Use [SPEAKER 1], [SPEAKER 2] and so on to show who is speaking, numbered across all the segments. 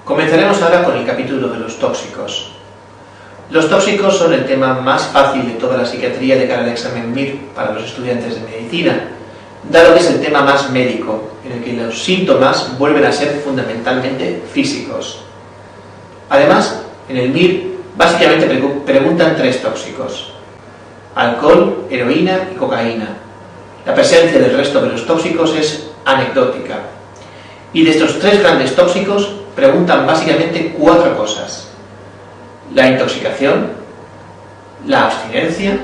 [SPEAKER 1] Comenzaremos ahora con el capítulo de los tóxicos. Los tóxicos son el tema más fácil de toda la psiquiatría de cara al examen MIR para los estudiantes de medicina, dado que es el tema más médico, en el que los síntomas vuelven a ser fundamentalmente físicos. Además, en el MIR básicamente preguntan tres tóxicos: alcohol, heroína y cocaína. La presencia del resto de los tóxicos es anecdótica. Y de estos tres grandes tóxicos preguntan básicamente cuatro cosas: la intoxicación, la abstinencia,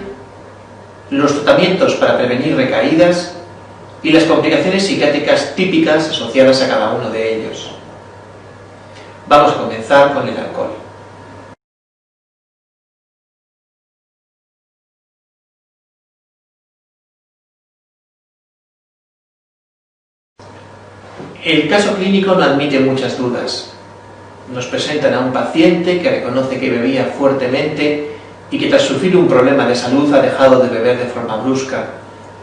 [SPEAKER 1] los tratamientos para prevenir recaídas y las complicaciones psiquiátricas típicas asociadas a cada uno de ellos. Vamos a comenzar con el alcohol. El caso clínico no admite muchas dudas. Nos presentan a un paciente que reconoce que bebía fuertemente y que tras sufrir un problema de salud ha dejado de beber de forma brusca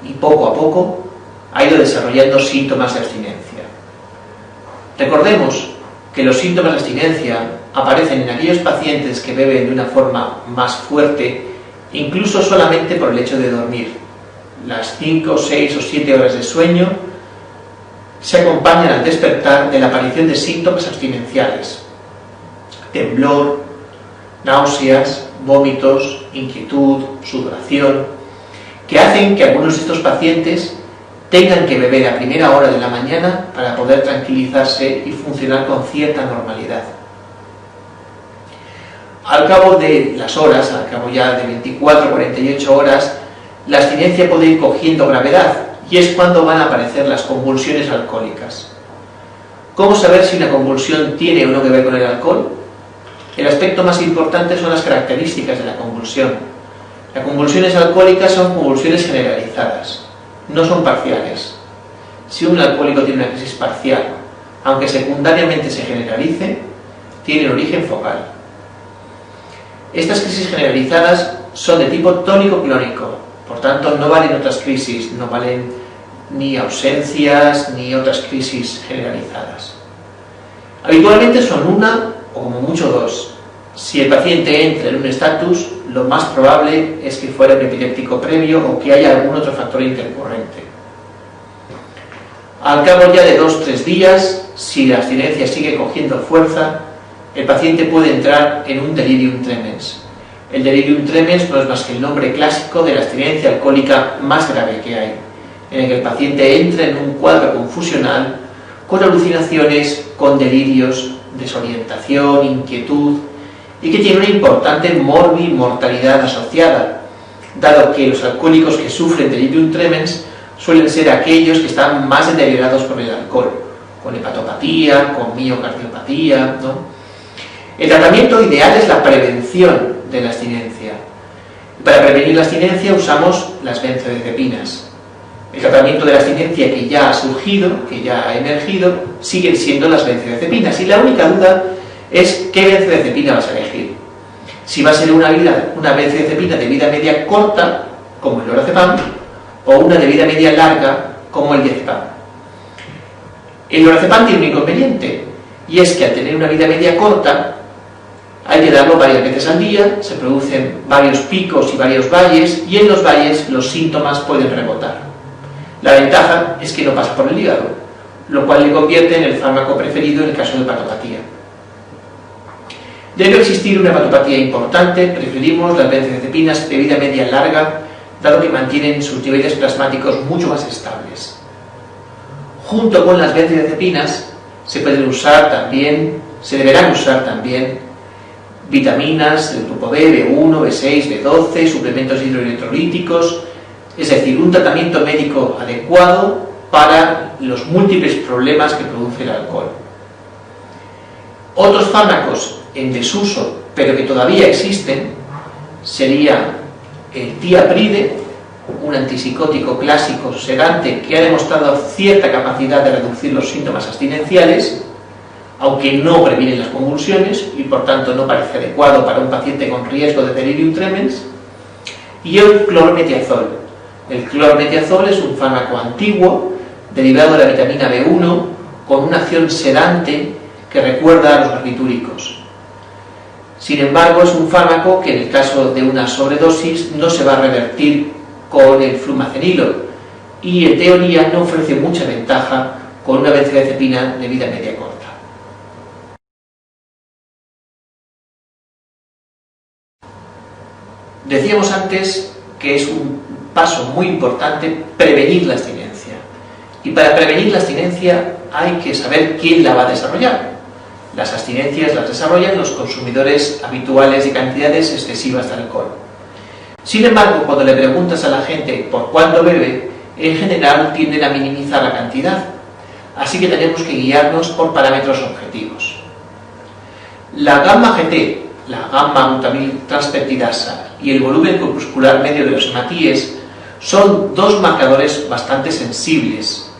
[SPEAKER 1] y poco a poco ha ido desarrollando síntomas de abstinencia. Recordemos que los síntomas de abstinencia aparecen en aquellos pacientes que beben de una forma más fuerte, incluso solamente por el hecho de dormir. Las 5, 6 o 7 horas de sueño se acompañan al despertar de la aparición de síntomas abstinenciales: temblor, náuseas, vómitos, inquietud, sudoración, que hacen que algunos de estos pacientes tengan que beber a primera hora de la mañana para poder tranquilizarse y funcionar con cierta normalidad. Al cabo de las horas, al cabo ya de 24 o 48 horas, la abstinencia puede ir cogiendo gravedad, y es cuando van a aparecer las convulsiones alcohólicas. ¿Cómo saber si una convulsión tiene o no que ver con el alcohol? El aspecto más importante son las características de la convulsión. Las convulsiones alcohólicas son convulsiones generalizadas, no son parciales. Si un alcohólico tiene una crisis parcial, aunque secundariamente se generalice, tiene origen focal. Estas crisis generalizadas son de tipo tónico-clónico, por tanto no valen otras crisis, no valen ni ausencias ni otras crisis generalizadas. Habitualmente son una o como mucho dos. Si el paciente entra en un estatus, lo más probable es que fuera un epiléptico previo o que haya algún otro factor intercurrente. Al cabo ya de 2 o 3 días, si la abstinencia sigue cogiendo fuerza, el paciente puede entrar en un delirium tremens. El delirium tremens no es más que el nombre clásico de la abstinencia alcohólica más grave que hay, en el que el paciente entra en un cuadro confusional con alucinaciones, con delirios, desorientación, inquietud, y que tiene una importante mortalidad asociada, dado que los alcohólicos que sufren delirium tremens suelen ser aquellos que están más deteriorados por el alcohol, con hepatopatía, con miocardiopatía, ¿no? El tratamiento ideal es la prevención de la abstinencia. Para prevenir la abstinencia usamos las benzodiazepinas. El tratamiento de la abstinencia que ya ha surgido, que ya ha emergido, siguen siendo las benzodiazepinas, y la única duda es qué benzodiazepina vas a elegir. Si va a ser una benzodiazepina de vida media corta, como el lorazepam, o una de vida media larga, como el diazepam. El lorazepam tiene un inconveniente, y es que al tener una vida media corta, hay que darlo varias veces al día, se producen varios picos y varios valles, y en los valles los síntomas pueden rebotar. La ventaja es que no pasa por el hígado, lo cual le convierte en el fármaco preferido en el caso de hepatopatía. Debe existir una hepatopatía importante, preferimos las benzodiazepinas de vida media larga, dado que mantienen sus niveles plasmáticos mucho más estables. Junto con las benzodiazepinas se deberán usar también vitaminas del grupo B, B1, B6, B12, suplementos hidroelectrolíticos, es decir, un tratamiento médico adecuado para los múltiples problemas que produce el alcohol. Otros fármacos en desuso, pero que todavía existen, sería el tiapride, un antipsicótico clásico sedante que ha demostrado cierta capacidad de reducir los síntomas abstinenciales, aunque no previene las convulsiones y por tanto no parece adecuado para un paciente con riesgo de delirium tremens, y el clormetiazol. El clormetiazol es un fármaco antiguo derivado de la vitamina B1 con una acción sedante que recuerda a los barbitúricos. Sin embargo, es un fármaco que en el caso de una sobredosis no se va a revertir con el flumacenilo y en teoría no ofrece mucha ventaja con una benzodiazepina de vida media corta. Decíamos antes que es un paso muy importante prevenir la abstinencia. Y para prevenir la abstinencia hay que saber quién la va a desarrollar. Las abstinencias las desarrollan los consumidores habituales de cantidades excesivas de alcohol. Sin embargo, cuando le preguntas a la gente por cuánto bebe, en general tienden a minimizar la cantidad. Así que tenemos que guiarnos por parámetros objetivos. La gamma GT, la gamma-glutamil transpeptidasa, y el volumen corpuscular medio de los hematíes son dos marcadores bastante sensibles.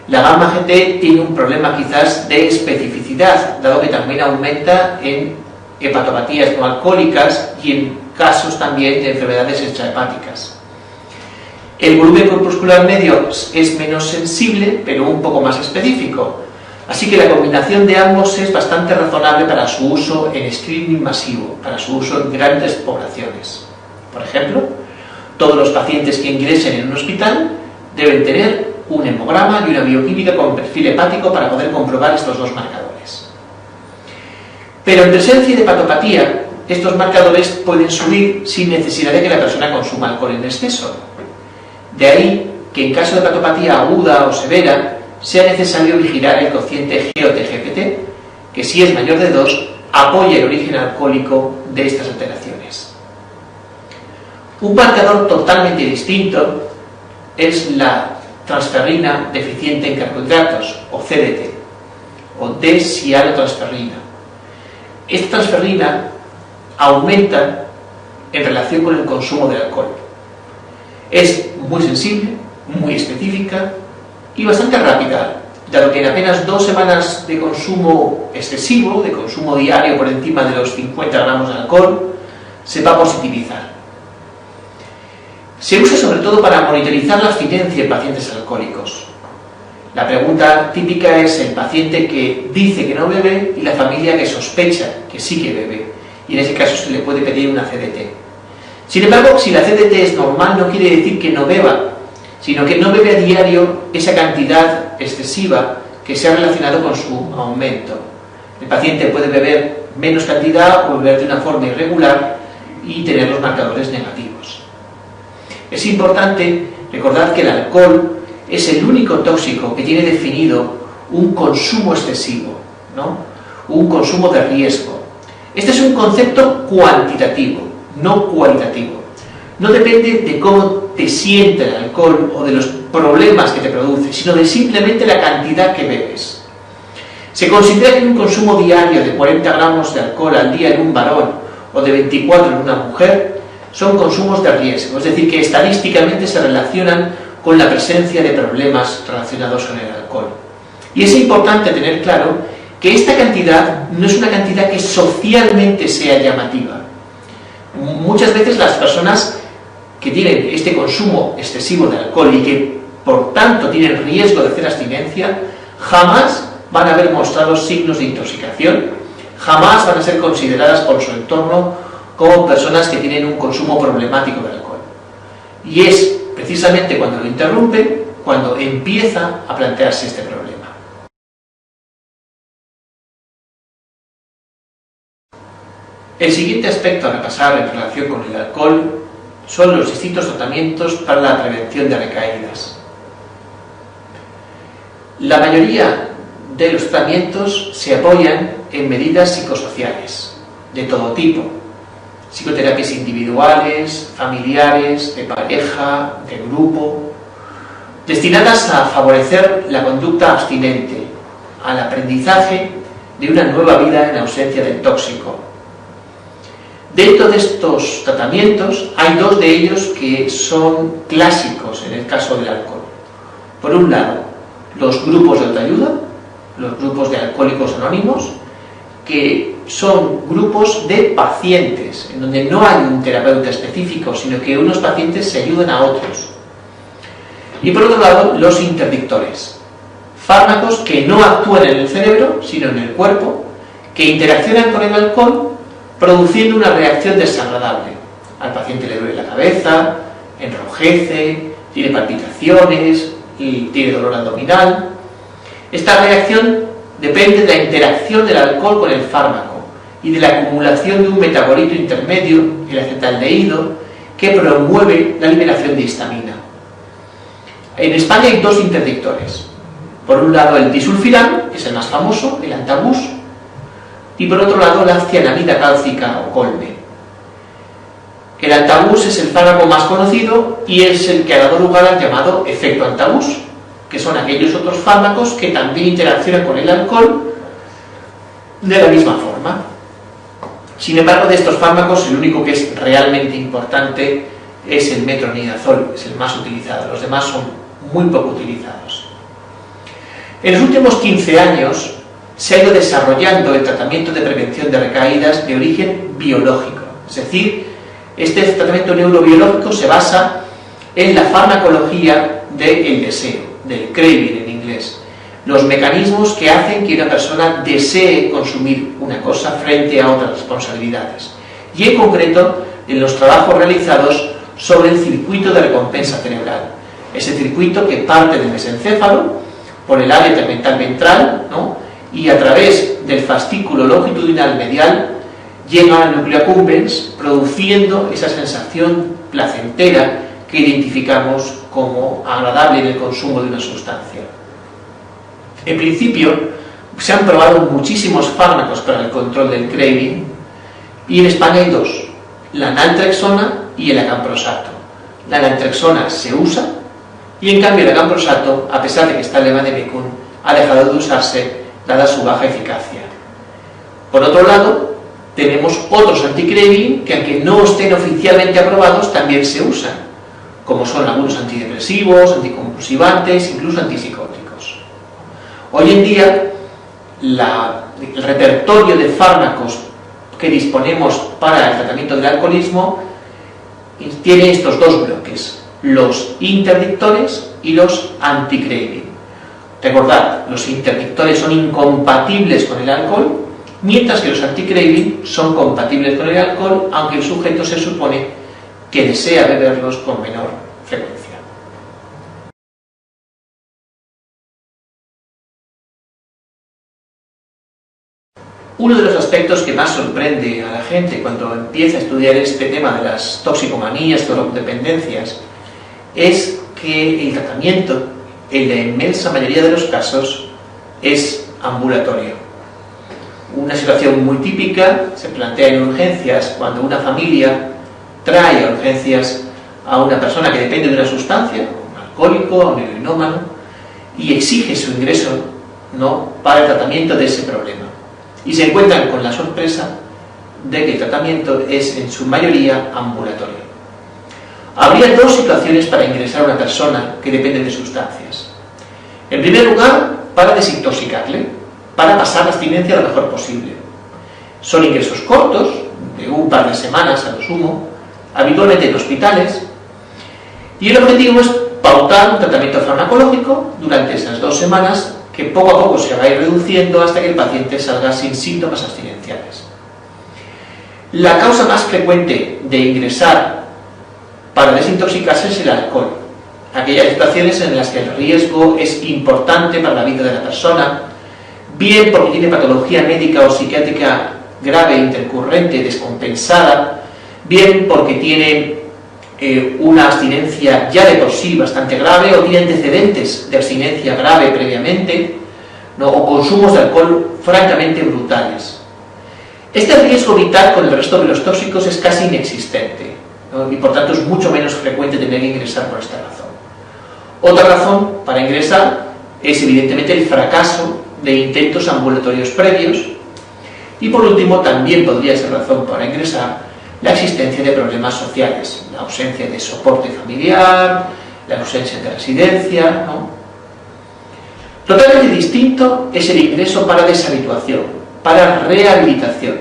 [SPEAKER 1] La gamma GT tiene un problema quizás de especificidad, dado que también aumenta en hepatopatías no alcohólicas y en casos también de enfermedades extrahepáticas. El volumen corpuscular medio es menos sensible, pero un poco más específico. Así que la combinación de ambos es bastante razonable para su uso en screening masivo, para su uso en grandes poblaciones. Por ejemplo, todos los pacientes que ingresen en un hospital deben tener un hemograma y una bioquímica con perfil hepático para poder comprobar estos dos marcadores. Pero en presencia de hepatopatía, estos marcadores pueden subir sin necesidad de que la persona consuma alcohol en exceso. De ahí que en caso de hepatopatía aguda o severa, sea necesario vigilar el cociente GOT-GPT, que si es mayor de 2, apoya el origen alcohólico de estas alteraciones. Un marcador totalmente distinto es la transferrina deficiente en carbohidratos, o CDT, o D-cianotransferrina. Esta transferrina aumenta en relación con el consumo de alcohol. Es muy sensible, muy específica y bastante rápida, dado que en apenas 2 semanas de consumo excesivo, de consumo diario por encima de los 50 gramos de alcohol, se va a positivizar. Se usa sobre todo para monitorizar la abstinencia en pacientes alcohólicos. La pregunta típica es el paciente que dice que no bebe y la familia que sospecha que sí que bebe, y en ese caso se le puede pedir una CDT. Sin embargo, si la CDT es normal, no quiere decir que no beba, sino que no bebe a diario esa cantidad excesiva que se ha relacionado con su aumento. El paciente puede beber menos cantidad o beber de una forma irregular y tener los marcadores negativos. Es importante recordar que el alcohol es el único tóxico que tiene definido un consumo excesivo, ¿no? Un consumo de riesgo. Este es un concepto cuantitativo, no cualitativo. No depende de cómo te sienta el alcohol o de los problemas que te produce, sino de simplemente la cantidad que bebes. Se considera que un consumo diario de 40 gramos de alcohol al día en un varón o de 24 en una mujer son consumos de riesgo, es decir, que estadísticamente se relacionan con la presencia de problemas relacionados con el alcohol. Y es importante tener claro que esta cantidad no es una cantidad que socialmente sea llamativa. Muchas veces las personas que tienen este consumo excesivo de alcohol y que por tanto tienen riesgo de hacer abstinencia, jamás van a haber mostrado signos de intoxicación, jamás van a ser consideradas por su entorno como personas que tienen un consumo problemático de alcohol. Y es precisamente cuando lo interrumpen, cuando empieza a plantearse este problema. El siguiente aspecto a repasar en relación con el alcohol son los distintos tratamientos para la prevención de recaídas. La mayoría de los tratamientos se apoyan en medidas psicosociales, de todo tipo. Psicoterapias individuales, familiares, de pareja, de grupo, destinadas a favorecer la conducta abstinente, al aprendizaje de una nueva vida en ausencia del tóxico. Dentro de estos tratamientos hay 2 de ellos que son clásicos en el caso del alcohol. Por un lado, los grupos de autoayuda, los grupos de alcohólicos anónimos, que son grupos de pacientes, en donde no hay un terapeuta específico, sino que unos pacientes se ayudan a otros. Y por otro lado, los interdictores, Fármacos que no actúan en el cerebro, sino en el cuerpo, que interaccionan con el alcohol, produciendo una reacción desagradable. Al paciente le duele la cabeza, enrojece, tiene palpitaciones y tiene dolor abdominal. Esta reacción depende de la interacción del alcohol con el fármaco y de la acumulación de un metabolito intermedio, el acetaldehído, que promueve la liberación de histamina. En España hay dos interdictores. Por un lado el disulfiram, que es el más famoso, el Antabus, y por otro lado la cianamida cálcica o colme. El Antabus es el fármaco más conocido y es el que ha dado lugar al llamado efecto Antabus, que son aquellos otros fármacos que también interaccionan con el alcohol de la misma forma. Sin embargo, de estos fármacos, el único que es realmente importante es el metronidazol, es el más utilizado. Los demás son muy poco utilizados. En los últimos 15 años se ha ido desarrollando el tratamiento de prevención de recaídas de origen biológico. Es decir, este tratamiento neurobiológico se basa en la farmacología del deseo, del craving en inglés. Los mecanismos que hacen que una persona desee consumir una cosa frente a otras responsabilidades. Y en concreto, en los trabajos realizados sobre el circuito de recompensa cerebral. Ese circuito que parte del mesencéfalo, por el área tegmental ventral, ¿no?, y a través del fascículo longitudinal medial llega al núcleo accumbens, produciendo esa sensación placentera que identificamos como agradable en el consumo de una sustancia. En principio, se han probado muchísimos fármacos para el control del craving y en España hay dos, la naltrexona y el acamprosato. La naltrexona se usa y en cambio el acamprosato, a pesar de que está en el vademecum, ha dejado de usarse dada su baja eficacia. Por otro lado, tenemos otros anticraving que, aunque no estén oficialmente aprobados, también se usan, como son algunos antidepresivos, anticonvulsivantes, incluso antipsicóticos. Hoy en día, el repertorio de fármacos que disponemos para el tratamiento del alcoholismo tiene estos dos bloques, los interdictores y los anticraving. Recordad, los interdictores son incompatibles con el alcohol, mientras que los anticraving son compatibles con el alcohol, aunque el sujeto se supone que desea beberlos con menor frecuencia. Uno de los aspectos que más sorprende a la gente cuando empieza a estudiar este tema de las toxicomanías, toxicodependencias, es que el tratamiento, en la inmensa mayoría de los casos, es ambulatorio. Una situación muy típica se plantea en urgencias cuando una familia trae a urgencias a una persona que depende de una sustancia, un alcohólico, un heroinómano, y exige su ingreso, ¿no?, para el tratamiento de ese problema. Y se encuentran con la sorpresa de que el tratamiento es en su mayoría ambulatorio. Habría dos situaciones para ingresar a una persona que depende de sustancias. En primer lugar, para desintoxicarle, para pasar la abstinencia lo mejor posible. Son ingresos cortos, de un par de semanas a lo sumo, habitualmente en hospitales, y el objetivo es pautar un tratamiento farmacológico durante esas 2 semanas que poco a poco se va a ir reduciendo hasta que el paciente salga sin síntomas abstinenciales. La causa más frecuente de ingresar para desintoxicarse es el alcohol. Aquellas situaciones en las que el riesgo es importante para la vida de la persona, bien porque tiene patología médica o psiquiátrica grave, intercurrente, descompensada, bien porque tiene una abstinencia ya de por sí bastante grave o tiene antecedentes de abstinencia grave previamente, ¿no?, o consumos de alcohol francamente brutales. Este riesgo vital con el resto de los tóxicos es casi inexistente, ¿no?, y por tanto es mucho menos frecuente tener que ingresar por esta razón. Otra razón para ingresar es evidentemente el fracaso de intentos ambulatorios previos y por último también podría ser razón para ingresar la existencia de problemas sociales, la ausencia de soporte familiar, la ausencia de residencia, ¿no? Totalmente distinto es el ingreso para deshabituación, para rehabilitación.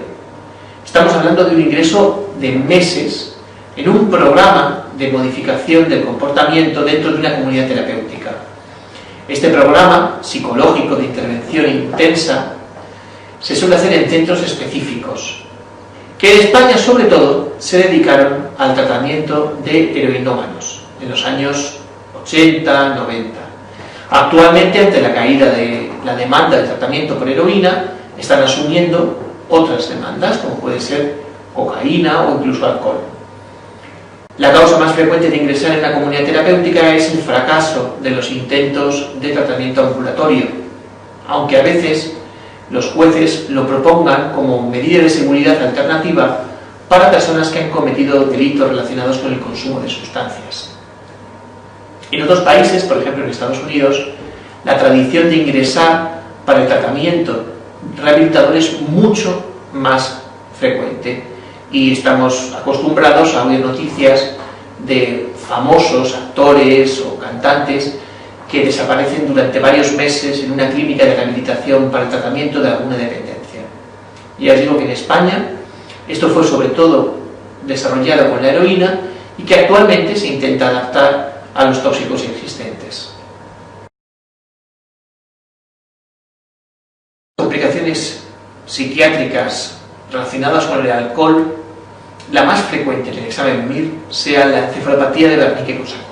[SPEAKER 1] Estamos hablando de un ingreso de meses en un programa de modificación del comportamiento dentro de una comunidad terapéutica. Este programa psicológico de intervención intensa se suele hacer en centros específicos, que en España sobre todo se dedicaron al tratamiento de heroinómanos en los años 80, 90. Actualmente, ante la caída de la demanda de tratamiento por heroína, están asumiendo otras demandas, como puede ser cocaína o incluso alcohol. La causa más frecuente de ingresar en la comunidad terapéutica es el fracaso de los intentos de tratamiento ambulatorio, aunque a veces los jueces lo propongan como medida de seguridad alternativa para personas que han cometido delitos relacionados con el consumo de sustancias. En otros países, por ejemplo en Estados Unidos, la tradición de ingresar para el tratamiento rehabilitador es mucho más frecuente y estamos acostumbrados a oír noticias de famosos actores o cantantes que desaparecen durante varios meses en una clínica de rehabilitación para el tratamiento de alguna dependencia. Ya os digo que en España esto fue sobre todo desarrollado con la heroína y que actualmente se intenta adaptar a los tóxicos existentes. Complicaciones psiquiátricas relacionadas con el alcohol, la más frecuente en el examen MIR sea la encefalopatía de Wernicke-Korsakoff.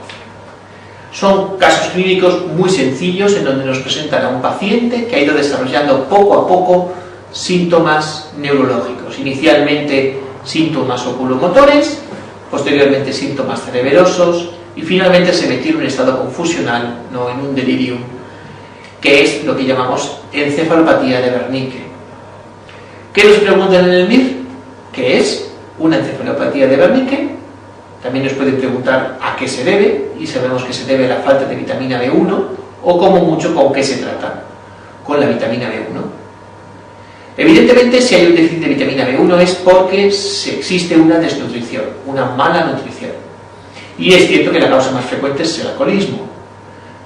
[SPEAKER 1] Son casos clínicos muy sencillos en donde nos presentan a un paciente que ha ido desarrollando poco a poco síntomas neurológicos. Inicialmente síntomas oculomotores, posteriormente síntomas cerebelosos y finalmente se metió en un estado confusional, no en un delirium, que es lo que llamamos encefalopatía de Wernicke. ¿Qué nos preguntan en el MIR? ¿Qué es una encefalopatía de Wernicke? También nos pueden preguntar a qué se debe, y sabemos que se debe a la falta de vitamina B1, o como mucho con qué se trata, con la vitamina B1. Evidentemente, si hay un déficit de vitamina B1 es porque existe una desnutrición, una mala nutrición. Y es cierto que la causa más frecuente es el alcoholismo,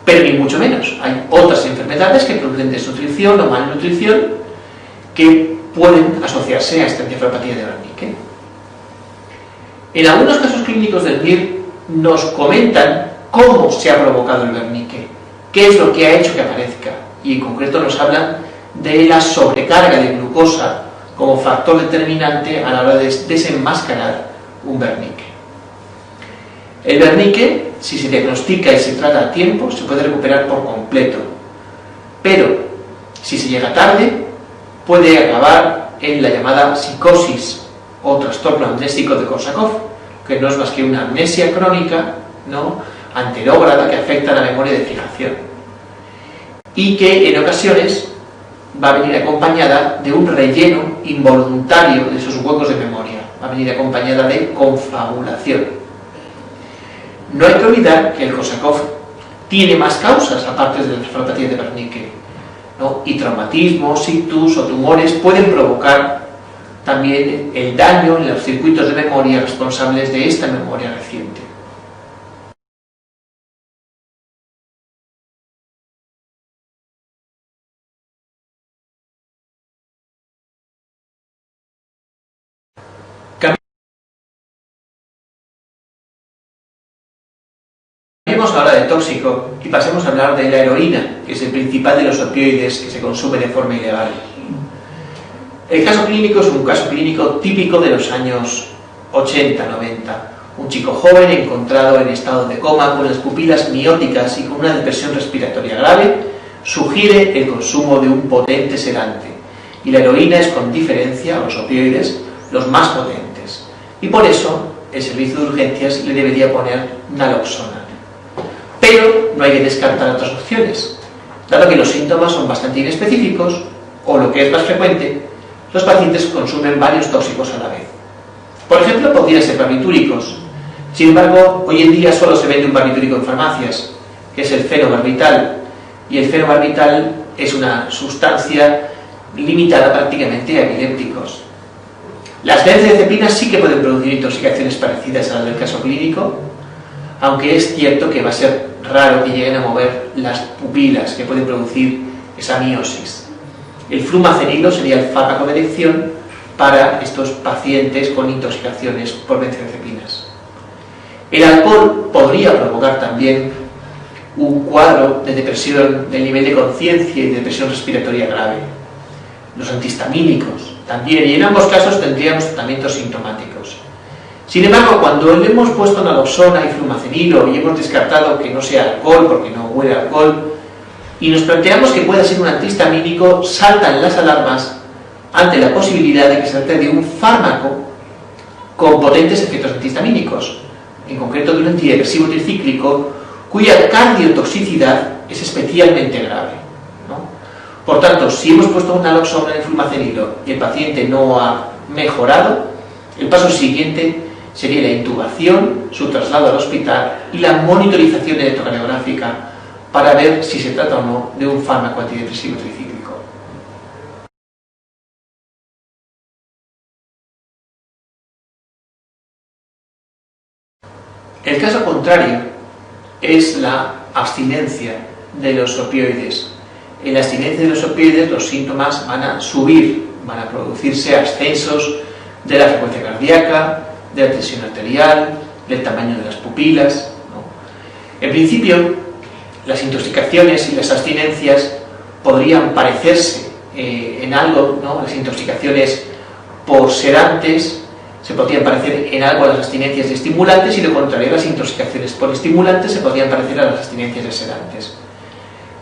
[SPEAKER 1] pero ni mucho menos. Hay otras enfermedades que producen desnutrición o malnutrición que pueden asociarse a esta encefalopatía de Wernicke. En algunos casos clínicos del MIR nos comentan cómo se ha provocado el Wernicke, qué es lo que ha hecho que aparezca, y en concreto nos hablan de la sobrecarga de glucosa como factor determinante a la hora de desenmascarar un Wernicke. El Wernicke, si se diagnostica y se trata a tiempo, se puede recuperar por completo, pero si se llega tarde, puede acabar en la llamada psicosis o trastorno amnésico de Korsakoff, que no es más que una amnesia crónica, ¿no?, anterógrada que afecta a la memoria de fijación y que en ocasiones va a venir acompañada de un relleno involuntario de esos huecos de memoria, va a venir acompañada de confabulación. No hay que olvidar que el Korsakoff tiene más causas aparte de la encefalopatía de Wernicke, ¿no?, y traumatismos, ictus o tumores pueden provocar también el daño en los circuitos de memoria responsables de esta memoria reciente. Cambiemos ahora de tóxico y pasemos a hablar de la heroína, que es el principal de los opioides que se consume de forma ilegal. El caso clínico es un caso clínico típico de los años 80-90. Un chico joven encontrado en estado de coma con las pupilas mióticas y con una depresión respiratoria grave sugiere el consumo de un potente sedante. Y la heroína es con diferencia, los opioides, los más potentes. Y por eso el servicio de urgencias le debería poner naloxona. Pero no hay que descartar otras opciones, dado que los síntomas son bastante inespecíficos, o lo que es más frecuente, los pacientes consumen varios tóxicos a la vez. Por ejemplo, podrían ser barbitúricos. Sin embargo, hoy en día solo se vende un barbitúrico en farmacias, que es el fenobarbital, y el fenobarbital es una sustancia limitada prácticamente a epilépticos. Las benzodiazepinas sí que pueden producir intoxicaciones parecidas a las del caso clínico, aunque es cierto que va a ser raro que lleguen a mover las pupilas, que pueden producir esa miosis. El flumacenilo sería el fármaco de elección para estos pacientes con intoxicaciones por benzodiazepinas. El alcohol podría provocar también un cuadro de depresión del nivel de conciencia y de depresión respiratoria grave. Los antihistamínicos también, y en ambos casos tendríamos tratamientos sintomáticos. Sin embargo, cuando le hemos puesto naloxona y flumacenilo y hemos descartado que no sea alcohol porque no huele a alcohol, y nos planteamos que pueda ser un antihistamínico, saltan las alarmas ante la posibilidad de que se trate de un fármaco con potentes efectos antihistamínicos, en concreto de un antidepresivo tricíclico cuya cardiotoxicidad es especialmente grave, ¿no? Por tanto, si hemos puesto un naloxona y flumacenilo y el paciente no ha mejorado, el paso siguiente sería la intubación, su traslado al hospital y la monitorización electrocardiográfica para ver si se trata o no de un fármaco antidepresivo tricíclico. El caso contrario es la abstinencia de los opioides. En la abstinencia de los opioides los síntomas van a subir, van a producirse ascensos de la frecuencia cardíaca, de la tensión arterial, del tamaño de las pupilas, ¿no? En principio, las intoxicaciones y las abstinencias podrían parecerse en algo, ¿no? Las intoxicaciones por sedantes se podrían parecer en algo a las abstinencias de estimulantes y lo contrario, las intoxicaciones por estimulantes se podrían parecer a las abstinencias de sedantes.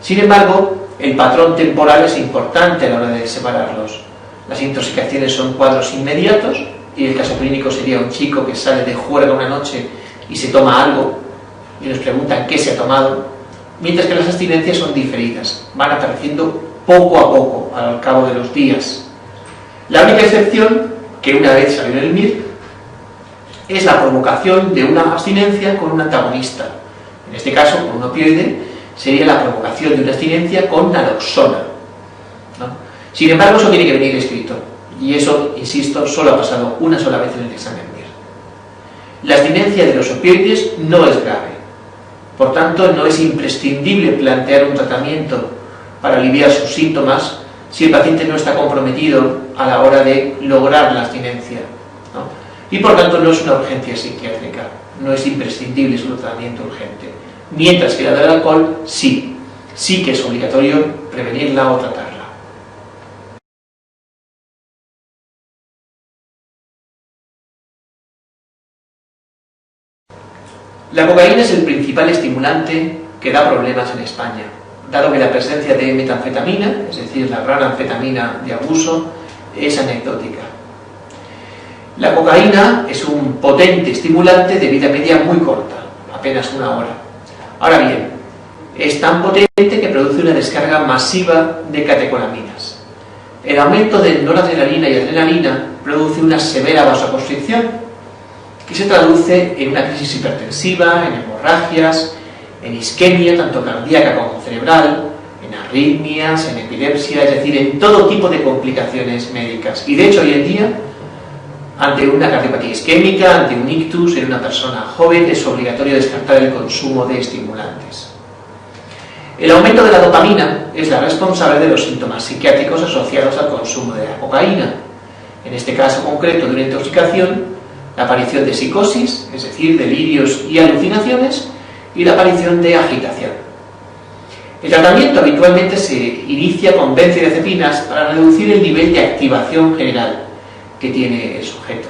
[SPEAKER 1] Sin embargo, el patrón temporal es importante a la hora de separarlos. Las intoxicaciones son cuadros inmediatos y el caso clínico sería un chico que sale de juerga una noche y se toma algo y nos preguntan qué se ha tomado, mientras que las abstinencias son diferidas, van apareciendo poco a poco al cabo de los días. La única excepción, que una vez salió en el MIR, es la provocación de una abstinencia con un antagonista. En este caso, con un opioide, sería la provocación de una abstinencia con naloxona, ¿no? Sin embargo, eso tiene que venir escrito, y eso, insisto, solo ha pasado una sola vez en el examen MIR. La abstinencia de los opioides no es grave, por tanto, no es imprescindible plantear un tratamiento para aliviar sus síntomas si el paciente no está comprometido a la hora de lograr la abstinencia, ¿no? Y por tanto no es una urgencia psiquiátrica, no es imprescindible su tratamiento urgente. Mientras que la del alcohol, sí que es obligatorio prevenirla o tratarla. La cocaína es el principal estimulante que da problemas en España, dado que la presencia de metanfetamina, es decir, la rara anfetamina de abuso, es anecdótica. La cocaína es un potente estimulante de vida media muy corta, apenas una hora. Ahora bien, es tan potente que produce una descarga masiva de catecolaminas. El aumento de noradrenalina y adrenalina produce una severa vasoconstricción, que se traduce en una crisis hipertensiva, en hemorragias, en isquemia, tanto cardíaca como cerebral, en arritmias, en epilepsia, es decir, en todo tipo de complicaciones médicas. Y de hecho, hoy en día, ante una cardiopatía isquémica, ante un ictus en una persona joven, es obligatorio descartar el consumo de estimulantes. El aumento de la dopamina es la responsable de los síntomas psiquiátricos asociados al consumo de la cocaína. En este caso concreto de una intoxicación, la aparición de psicosis, es decir, delirios y alucinaciones, y la aparición de agitación. El tratamiento habitualmente se inicia con benzodiazepinas para reducir el nivel de activación general que tiene el sujeto.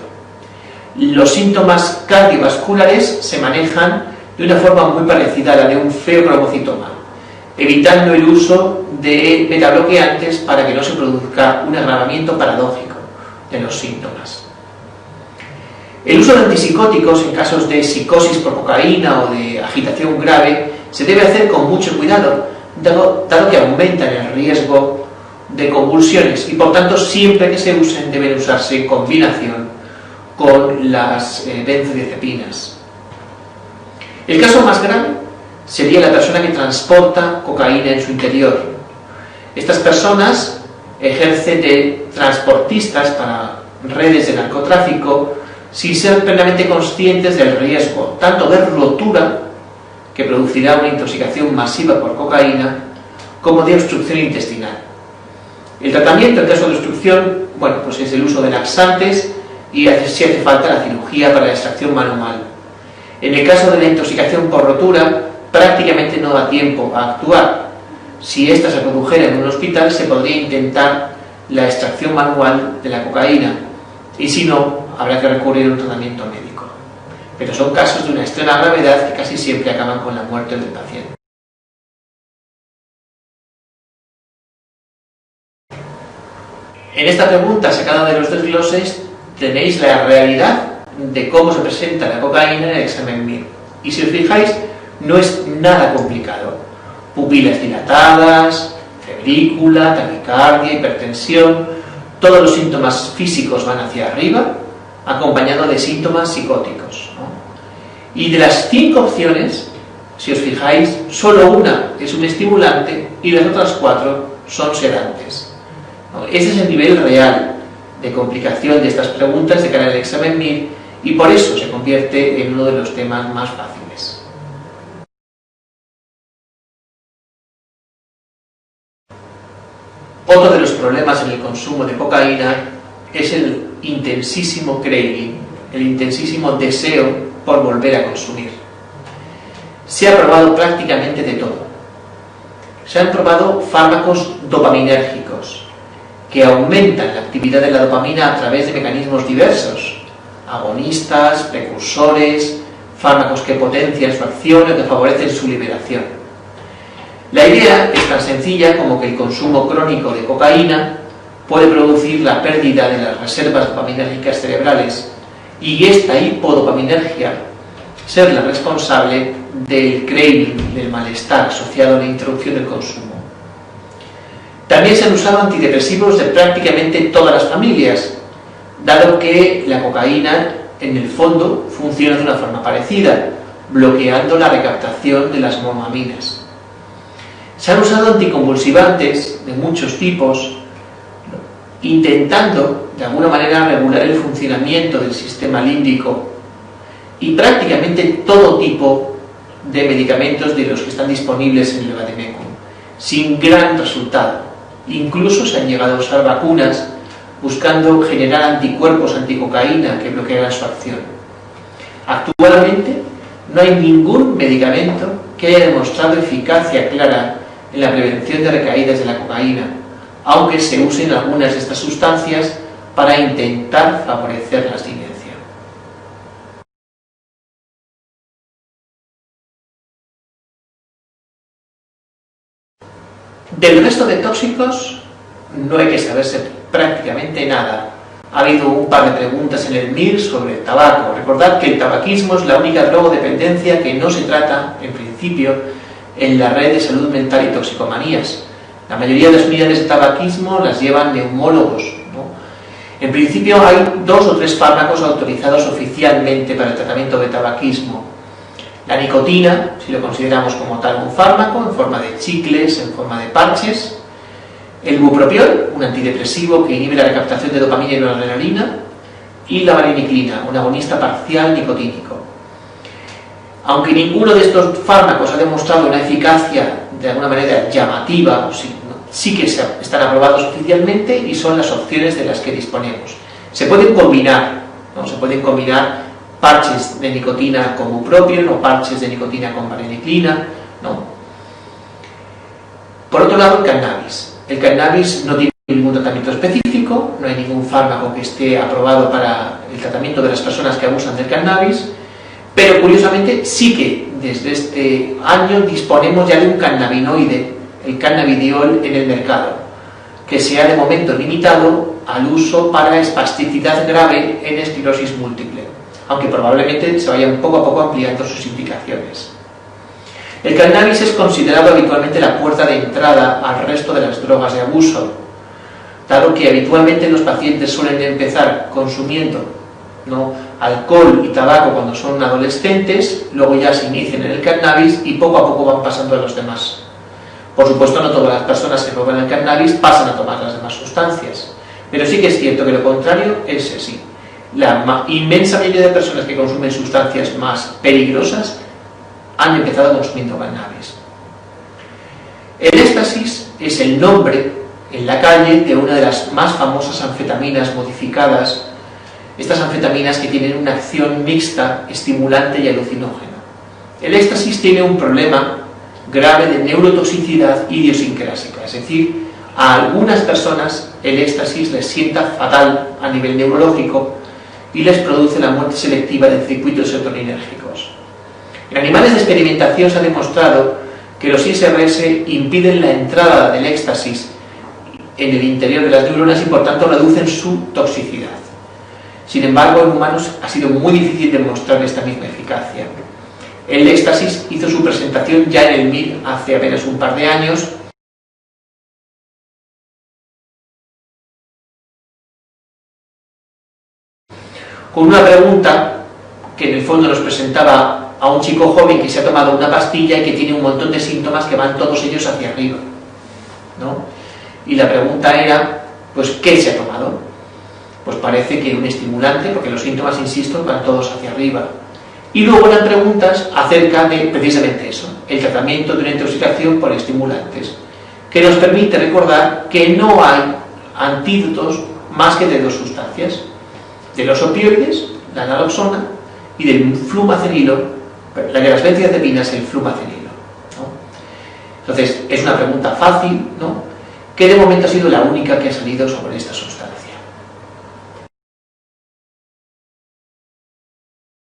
[SPEAKER 1] Los síntomas cardiovasculares se manejan de una forma muy parecida a la de un feocromocitoma, evitando el uso de betabloqueantes para que no se produzca un agravamiento paradójico de los síntomas. El uso de antipsicóticos en casos de psicosis por cocaína o de agitación grave se debe hacer con mucho cuidado, dado que aumentan el riesgo de convulsiones y por tanto siempre que se usen deben usarse en combinación con las benzodiazepinas. El caso más grave sería la persona que transporta cocaína en su interior. Estas personas ejercen de transportistas para redes de narcotráfico sin ser plenamente conscientes del riesgo, tanto de rotura, que producirá una intoxicación masiva por cocaína, como de obstrucción intestinal. El tratamiento en caso de obstrucción, pues es el uso de laxantes y si hace falta la cirugía para la extracción manual. En el caso de la intoxicación por rotura, prácticamente no da tiempo a actuar. Si ésta se produjera en un hospital, se podría intentar la extracción manual de la cocaína, y si no, habrá que recurrir a un tratamiento médico. Pero son casos de una extrema gravedad que casi siempre acaban con la muerte del paciente. En esta pregunta sacada de los desgloses tenéis la realidad de cómo se presenta la cocaína en el examen MIR. Y si os fijáis, no es nada complicado. Pupilas dilatadas, febrícula, taquicardia, hipertensión, todos los síntomas físicos van hacia arriba, acompañado de síntomas psicóticos, ¿no? Y de las 5 opciones, si os fijáis, solo una es un estimulante y las otras 4 son sedantes, ¿no? Ese es el nivel real de complicación de estas preguntas de cara al examen MIR, y por eso se convierte en uno de los temas más fáciles. Otro de los problemas en el consumo de cocaína es el intensísimo craving, el intensísimo deseo por volver a consumir. Se ha probado prácticamente de todo. Se han probado fármacos dopaminérgicos que aumentan la actividad de la dopamina a través de mecanismos diversos: agonistas, precursores, fármacos que potencian su acción o que favorecen su liberación. La idea es tan sencilla como que el consumo crónico de cocaína puede producir la pérdida de las reservas dopaminérgicas cerebrales y esta hipodopaminergia ser la responsable del craving, del malestar asociado a la interrupción del consumo. También se han usado antidepresivos de prácticamente todas las familias, dado que la cocaína en el fondo funciona de una forma parecida, bloqueando la recaptación de las monoaminas. Se han usado anticonvulsivantes de muchos tipos, intentando de alguna manera regular el funcionamiento del sistema límbico, y prácticamente todo tipo de medicamentos de los que están disponibles en el vademecum, sin gran resultado. Incluso se han llegado a usar vacunas buscando generar anticuerpos anticocaína que bloquearan su acción. Actualmente no hay ningún medicamento que haya demostrado eficacia clara en la prevención de recaídas de la cocaína, aunque se usen algunas de estas sustancias para intentar favorecer la abstinencia. Del resto de tóxicos no hay que saberse prácticamente nada. Ha habido un par de preguntas en el MIR sobre el tabaco. Recordad que el tabaquismo es la única drogodependencia que no se trata, en principio, en la red de salud mental y toxicomanías. La mayoría de las unidades de tabaquismo las llevan neumólogos, ¿no? En principio hay 2 o 3 fármacos autorizados oficialmente para el tratamiento de tabaquismo. La nicotina, si lo consideramos como tal un fármaco, en forma de chicles, en forma de parches. El bupropión, un antidepresivo que inhibe la recaptación de dopamina y noradrenalina. Y la vareniclina, un agonista parcial nicotínico. Aunque ninguno de estos fármacos ha demostrado una eficacia de alguna manera llamativa, sí que están aprobados oficialmente y son las opciones de las que disponemos. Se pueden combinar, ¿no? Se pueden combinar parches de nicotina con bupropión o parches de nicotina con vareniclina, ¿no? Por otro lado, el cannabis. El cannabis no tiene ningún tratamiento específico, no hay ningún fármaco que esté aprobado para el tratamiento de las personas que abusan del cannabis, pero curiosamente sí que desde este año disponemos ya de un cannabinoide, el cannabidiol, en el mercado, que se ha de momento limitado al uso para espasticidad grave en esclerosis múltiple, aunque probablemente se vayan poco a poco ampliando sus indicaciones. El cannabis es considerado habitualmente la puerta de entrada al resto de las drogas de abuso, dado que habitualmente los pacientes suelen empezar consumiendo, ¿no?, alcohol y tabaco cuando son adolescentes, luego ya se inician en el cannabis y poco a poco van pasando a los demás. Por supuesto, no todas las personas que prueban el cannabis pasan a tomar las demás sustancias, pero sí que es cierto que lo contrario es así. La inmensa mayoría de personas que consumen sustancias más peligrosas han empezado consumiendo cannabis. El éxtasis es el nombre en la calle de una de las más famosas anfetaminas modificadas, estas anfetaminas que tienen una acción mixta, estimulante y alucinógena. El éxtasis tiene un problema grave de neurotoxicidad idiosincrásica, es decir, a algunas personas el éxtasis les sienta fatal a nivel neurológico y les produce la muerte selectiva de circuitos serotoninérgicos. En animales de experimentación se ha demostrado que los ISRS impiden la entrada del éxtasis en el interior de las neuronas y por tanto reducen su toxicidad. Sin embargo, en humanos ha sido muy difícil demostrar esta misma eficacia. El éxtasis hizo su presentación ya en el MIR hace apenas un par de años. Con una pregunta que en el fondo nos presentaba a un chico joven que se ha tomado una pastilla y que tiene un montón de síntomas que van todos ellos hacia arriba, ¿no? Y la pregunta era, pues, ¿qué se ha tomado? Pues parece que un estimulante, porque los síntomas, insisto, van todos hacia arriba. Y luego eran preguntas acerca de precisamente eso, el tratamiento de una intoxicación por estimulantes, que nos permite recordar que no hay antídotos más que de dos sustancias, de los opioides, la naloxona, y del flumacenilo, la de las benzodiazepinas, el flumacenilo, ¿no? Entonces, es una pregunta fácil, ¿no?, que de momento ha sido la única que ha salido sobre esta sustancia.